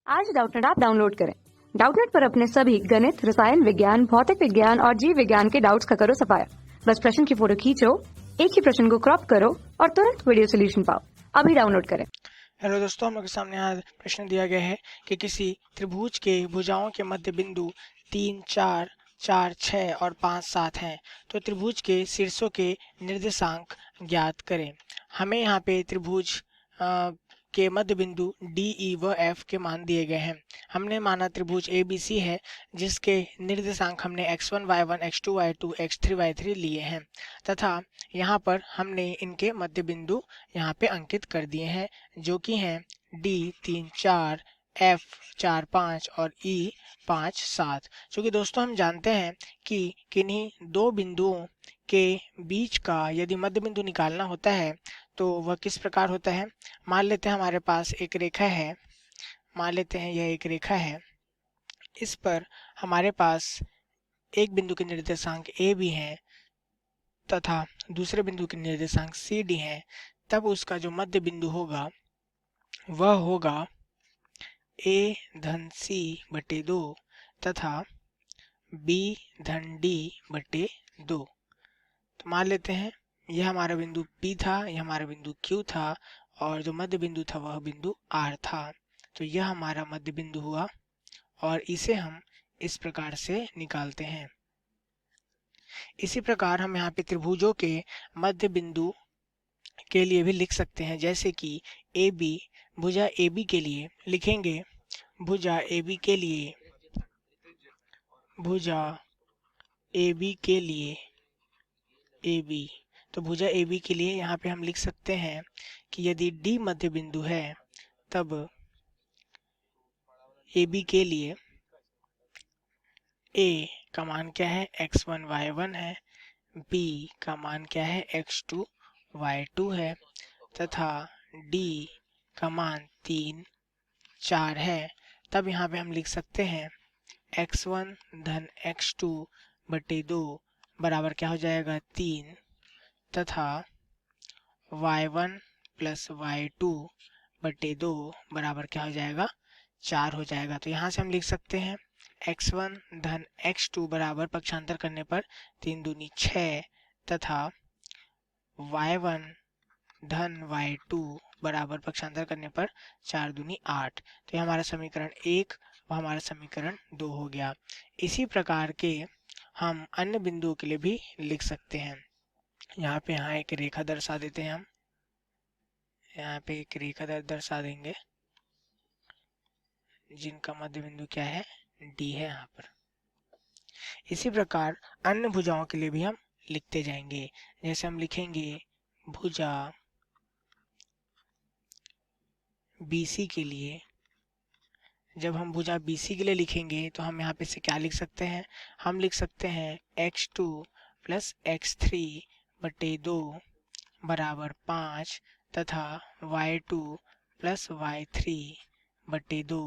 आज Doubtnut app download करें। Doubtnut पर अपने सभी गणित, रसायन विज्ञान, भौतिक विज्ञान और जीव विज्ञान के डाउट्स का करो सफाया। बस प्रश्न की फोटो खींचो, एक ही प्रश्न को क्रॉप करो और तुरंत वीडियो सोल्यूशन पाओ। अभी डाउनलोड करें। हेलो दोस्तों, हम लोग के सामने आज प्रश्न दिया गया है कि किसी त्रिभुज के भुजाओं के मध्य बिंदु 3, 4, 4, 6 और 5, 7 हैं। तो त्रिभुज के शीर्षों के निर्देशांक ज्ञात करें। हमें यहाँ पे त्रिभुज के मध्य बिंदु डी, ई व एफ के मान दिए गए हैं। हमने माना त्रिभुज ए बी सी है, जिसके निर्देशांक हमने x1, y1, x2, y2, x3, y3 लिए हैं तथा यहाँ पर हमने इनके मध्य बिंदु यहाँ पे अंकित कर दिए हैं, जो कि हैं डी 3, 4, एफ 4, 5 और ई 5, 7। क्योंकि दोस्तों हम जानते हैं कि किन्हीं दो बिंदुओं के बीच का यदि मध्य बिंदु निकालना होता है तो वह किस प्रकार होता है। मान लेते हैं हमारे पास एक रेखा है, मान लेते हैं यह एक रेखा है। इस पर हमारे पास एक बिंदु के निर्देशांक ए भी हैं तथा दूसरे बिंदु के निर्देशांक सी डी हैं। तब उसका जो मध्य बिंदु होगा वह होगा a धन c बटे 2 तथा b धन d बटे 2। तो मान लेते हैं यह हमारा बिंदु P था, यह हमारा बिंदु Q था और जो मध्य बिंदु था वह बिंदु R था। तो यह हमारा मध्य बिंदु हुआ और इसे हम इस प्रकार से निकालते हैं। इसी प्रकार हम यहाँ पे त्रिभुजों के मध्य बिंदु के लिए भी लिख सकते हैं, जैसे कि AB, भुजा AB के लिए लिखेंगे भुजा AB के लिए, भुजा AB के लिए AB। तो भुजा AB के लिए यहाँ पे हम लिख सकते हैं कि यदि D मध्य बिंदु है तब AB के लिए A का मान क्या है, x1 y1 है, B का मान क्या है, x2 y2 है तथा D का मान 3, 4 है। तब यहाँ पे हम लिख सकते हैं x1 धन x2 बटे 2 बराबर क्या हो जाएगा 3 तथा y1 प्लस y2 बटे 2 बराबर क्या हो जाएगा 4 हो जाएगा। तो यहाँ से हम लिख सकते हैं x1 धन x2 बराबर पक्षांतर करने पर 3 दूनी 6 तथा y1 धन y2 बराबर पक्षांतर करने पर 4 दूनी 8। तो ये हमारा समीकरण 1 और हमारा समीकरण 2 हो गया। इसी प्रकार के हम अन्य बिंदुओं के लिए भी लिख सकते हैं। यहाँ पे एक रेखा दर्शा देते हैं। हम यहाँ पे एक रेखा दर्शा देंगे जिनका मध्य बिंदु क्या है, डी है यहाँ पर। इसी प्रकार अन्य भुजाओं के लिए भी हम लिखते जाएंगे। जैसे हम लिखेंगे भुजा BC के लिए, जब हम भुजा BC के लिए लिखेंगे तो हम यहाँ पे से क्या लिख सकते हैं, हम लिख सकते हैं x2 प्लस x3 बटे 2 बराबर 5 तथा y2 प्लस y3 बटे 2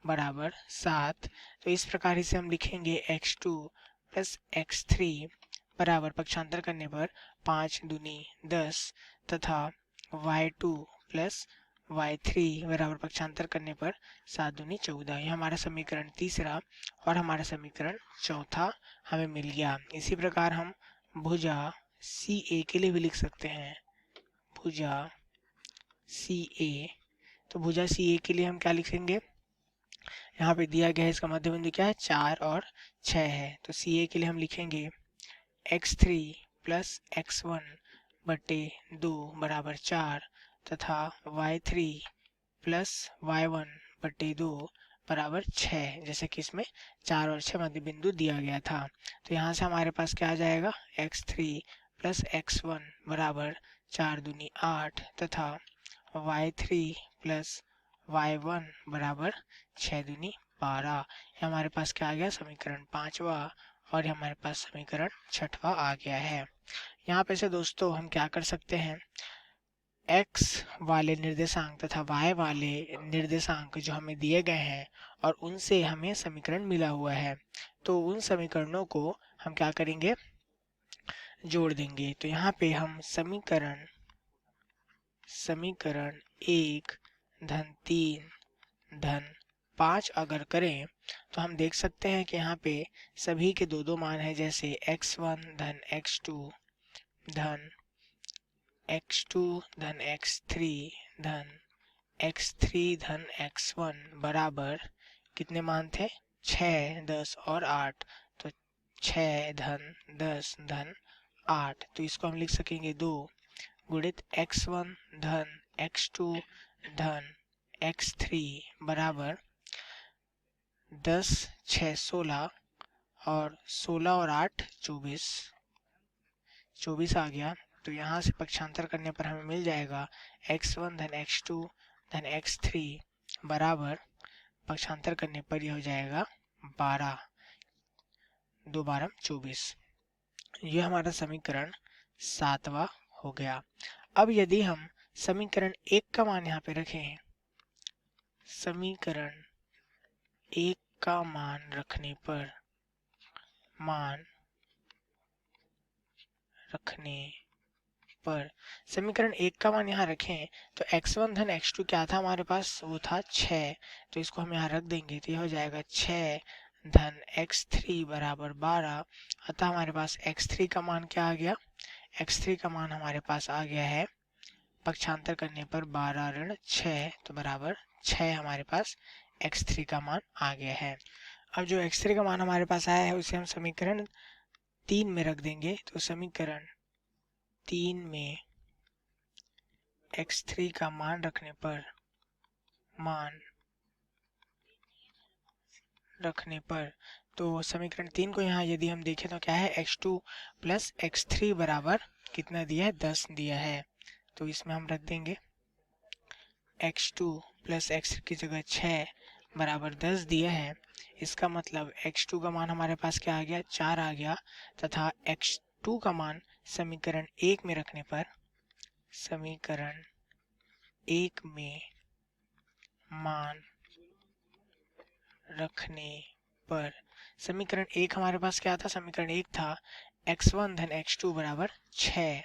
बराबर 7। तो इस प्रकार से हम लिखेंगे x2 प्लस x3 बराबर पक्षांतर करने पर 5 दूनी 10 तथा y2 प्लस y3 बराबर पक्षांतर करने पर 7 दूनी 14। यह हमारा समीकरण तीसरा और हमारा समीकरण चौथा हमें मिल गया। इसी प्रकार हम भुजा CA के लिए भी लिख सकते हैं, भुजा CA। तो भुजा CA के लिए हम क्या लिखेंगे, यहाँ पे दिया गया है इसका मध्य बिंदु क्या है, 4 और 6 है। तो CA के लिए हम लिखेंगे x3 प्लस x1 बटे 2 बराबर 4 तथा y3 प्लस y1 बटे 2 बराबर 6, जैसे कि इसमें 4 और 6 मध्य बिंदु दिया गया था। तो यहाँ से हमारे पास क्या आ जाएगा, x3 प्लस x1 बराबर 4 दूनी 8 तथा y3 प्लस y1 बराबर 6 दूनी 12। हमारे पास क्या आ गया, समीकरण 5वां और हमारे पास समीकरण 6वां आ गया है। यहाँ पे से दोस्तों हम क्या कर सकते हैं, x वाले निर्देशांक तथा y वाले निर्देशांक जो हमें दिए गए हैं और उनसे हमें समीकरण मिला हुआ है, तो उन समीकरणों को हम क्या करेंगे, जोड़ देंगे। तो यहाँ पे हम समीकरण 1 धन 3 धन 5 अगर करें तो हम देख सकते हैं कि यहाँ पे सभी के दो दो मान हैं, जैसे x1 धन x2 धन x2 धन x3 धन x3 धन x1 बराबर कितने मान थे? 6, 10 और 8। तो 6 धन 10 धन 8, तो इसको हम लिख सकेंगे 2 गुणित x1 धन x2 धन x3 बराबर 10, 6, 16 और 16 और 8 24, 24 आ गया। तो यहाँ से पक्षांतर करने पर हमें मिल जाएगा x1 धन x2 धन x3 बराबर, पक्षांतर करने पर यह हो जाएगा 12, 2 12 24। यह हमारा समीकरण 7वां हो गया। अब यदि हम समीकरण 1 का मान यहाँ पे रखें, समीकरण 1 का मान रखने पर समीकरण 1 का मान यहाँ रखें तो x1 धन x2 क्या था हमारे पास? वो था 6, तो इसको हम यहाँ रख देंगे तो यह हो जाएगा 6 धन x3 बराबर 12। अतः हमारे पास x3 का मान क्या आ गया? x3 का मान हमारे पास आ गया है, पक्षांतर करने पर 12 ऋण 6, तो बराबर 6 हमारे पास x3 का मान आ गया है। अब जो x3 का मान हमारे पास आया है उसे हम समीकरण 3 में रख देंगे। तो समीकरण 3 में x3 का मान रखने पर तो समीकरण 3 को यहाँ यदि हम देखें तो क्या है? x2 प्लस x3 बराबर कितना दिया है? 10 दिया है। तो इसमें हम रख देंगे x2 प्लस x3 की जगह 6 बराबर 10 दिया है। इसका मतलब x2 का मान हमारे पास क्या आ गया? 4 आ गया, तथा x2 का मान समीकरण 1 में रखने पर समीकरण 1 हमारे पास क्या था? समीकरण 1 था x1 धन x2 बराबर 6,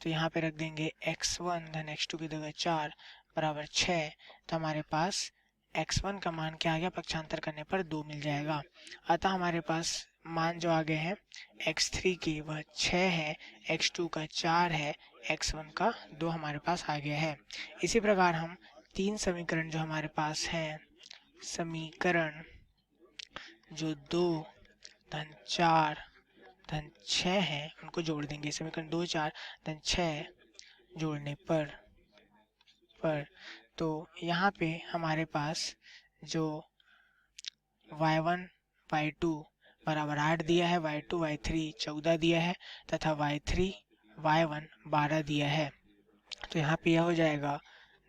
तो यहाँ पे रख देंगे x1 धन x2 की जगह 4 बराबर 6। तो हमारे पास x1 का मान क्या आ गया? पक्षांतर करने पर 2 मिल जाएगा। अतः हमारे पास मान जो आ गए हैं x3 की वह 6 है, x2 का 4 है, x1 का 2 हमारे पास आ गया है। इसी प्रकार हम 3 समीकरण जो हमारे पास हैं, समीकरण जो 2 धन 4 धन 6 है उनको जोड़ देंगे। समीकरण 2 4 धन 6 जोड़ने पर तो यहाँ पे हमारे पास जो y1 y2 बराबर 8 दिया है, y2 y3 14 दिया है, तथा y3 y1 12 दिया है। तो यहाँ पे यह हो जाएगा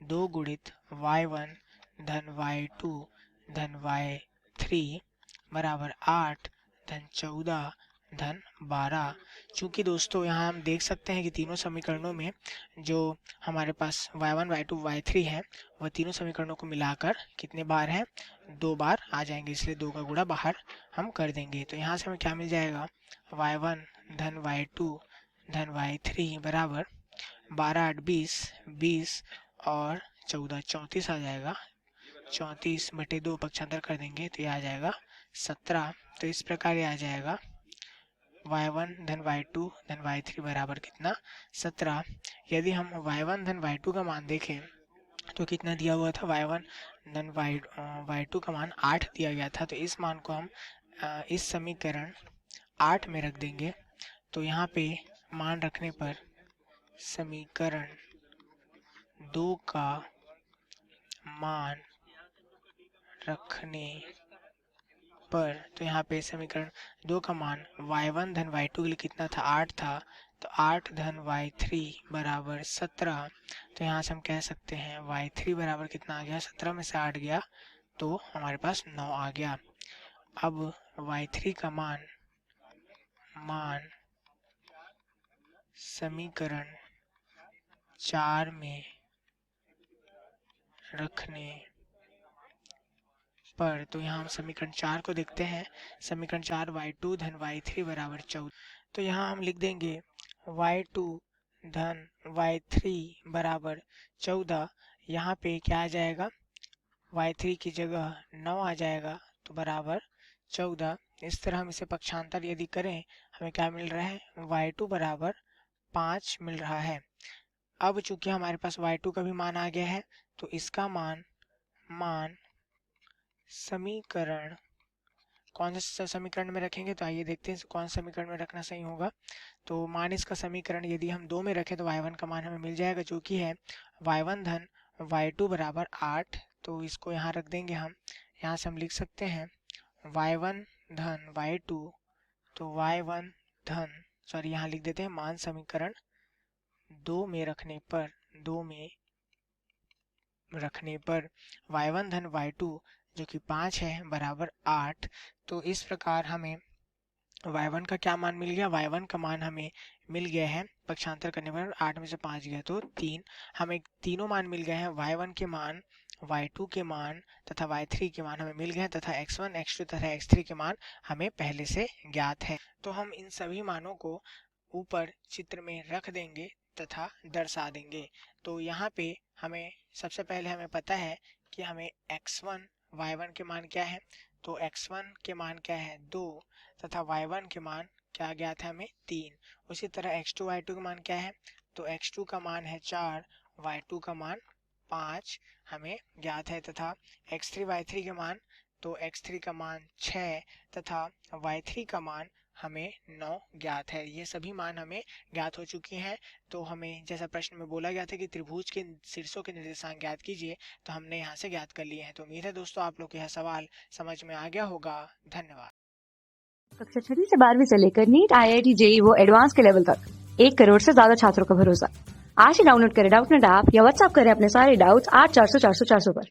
2 गुणित y1 धन y2 धन y3 बराबर 8 धन 14 धन 12। चूंकि दोस्तों यहाँ हम देख सकते हैं कि तीनों समीकरणों में जो हमारे पास y1 y2 y3 है वह तीनों समीकरणों को मिलाकर कितने बार हैं? 2 बार आ जाएंगे, इसलिए 2 का गुणा बाहर हम कर देंगे। तो यहाँ से हमें क्या मिल जाएगा? y1 धन y2 धन y3 बराबर 12 8 20 20 और 14 34 आ जाएगा। 34 बटे 2 पक्षांतर कर देंगे तो यह आ जाएगा 17। तो इस प्रकार यह आ जाएगा y1 धन y2 धन y3 बराबर कितना? 17। यदि हम y1 धन y2 का मान देखें तो कितना दिया हुआ था? y1 धन y2 का मान 8 दिया गया था। तो इस मान को हम इस समीकरण 8 में रख देंगे। तो यहाँ पे मान रखने पर समीकरण 2 का मान रखने पर तो यहाँ पे समीकरण 2 का मान y1 धन y2 के लिए कितना था? 8 था। तो 8 धन y3 बराबर 17। तो यहाँ से हम कह सकते हैं y3 बराबर कितना आ गया? 17 में से 8 गया तो हमारे पास 9 आ गया। अब y3 का मान समीकरण 4 में रखने पर तो यहाँ हम समीकरण 4 को देखते हैं। समीकरण 4 y2 धन y3 बराबर 14। तो यहाँ हम लिख देंगे y2 धन y3 बराबर 14। यहाँ पे क्या आ जाएगा? y3 की जगह 9 आ जाएगा तो बराबर 14। इस तरह हम इसे पक्षांतर यदि करें हमें क्या मिल रहा है, y2 बराबर 5 मिल रहा है। अब चूंकि हमारे पास y2 का भी मान आ गया है तो इसका मान समीकरण कौन से समीकरण में रखेंगे, तो आइए देखते हैं कौन सा समीकरण में रखना सही होगा। तो मान इसका समीकरण यदि हम 2 में रखें तो y1 का मान हमें मिल जाएगा जो कि है y1 धन y2 बराबर 8। तो इसको यहाँ रख देंगे हम, यहाँ से हम लिख सकते हैं y1 धन y2, तो y1 धन सॉरी यहाँ लिख देते हैं मान समीकरण 2 में रखने पर y1 धन y2 जो कि 5 है बराबर 8। तो इस प्रकार हमें y1 का क्या मान मिल गया, y1 का मान हमें मिल गया है पक्षांतर करने पर 8 में से 5 गया तो 3। हमें तीनों मान मिल गए हैं, y1 के मान, y2 के मान तथा y3 के मान हमें मिल गए हैं तथा x1 x2 तथा x3 के मान हमें पहले से ज्ञात है। तो हम इन सभी मानों को ऊपर चित्र में रख देंगे तथा दर्शा देंगे। तो यहाँ पे हमें सबसे पहले हमें पता है कि हमें x1 y1 के मान क्या है, तो x1 के मान क्या है 2 तथा y1 के मान क्या ज्ञात है हमें 3। उसी तरह x2 y2 का मान क्या है, तो x2 का मान है 4, y2 का मान 5 हमें ज्ञात है तथा x3 y3 के मान, तो x3 का मान 6 तथा y3 का मान हमें 9 ज्ञात है। ये सभी मान हमें ज्ञात हो चुकी हैं। तो हमें जैसा प्रश्न में बोला गया था कि त्रिभुज के शीर्षों के निर्देशांक ज्ञात कीजिए, तो हमने यहाँ से ज्ञात कर लिए हैं। तो उम्मीद है दोस्तों आप लोग को यह सवाल समझ में आ गया होगा। धन्यवाद। कक्षा 6 से 12वीं से लेकर नीट, IIT, JEE वो एडवांस के लेवल तक 1 करोड़ से ज्यादा छात्रों का भरोसा। आज ही डाउनलोड करें डाउटनेट ऐप या व्हाट्सएप करें अपने सारे डाउट्स 8400 400 400 पर।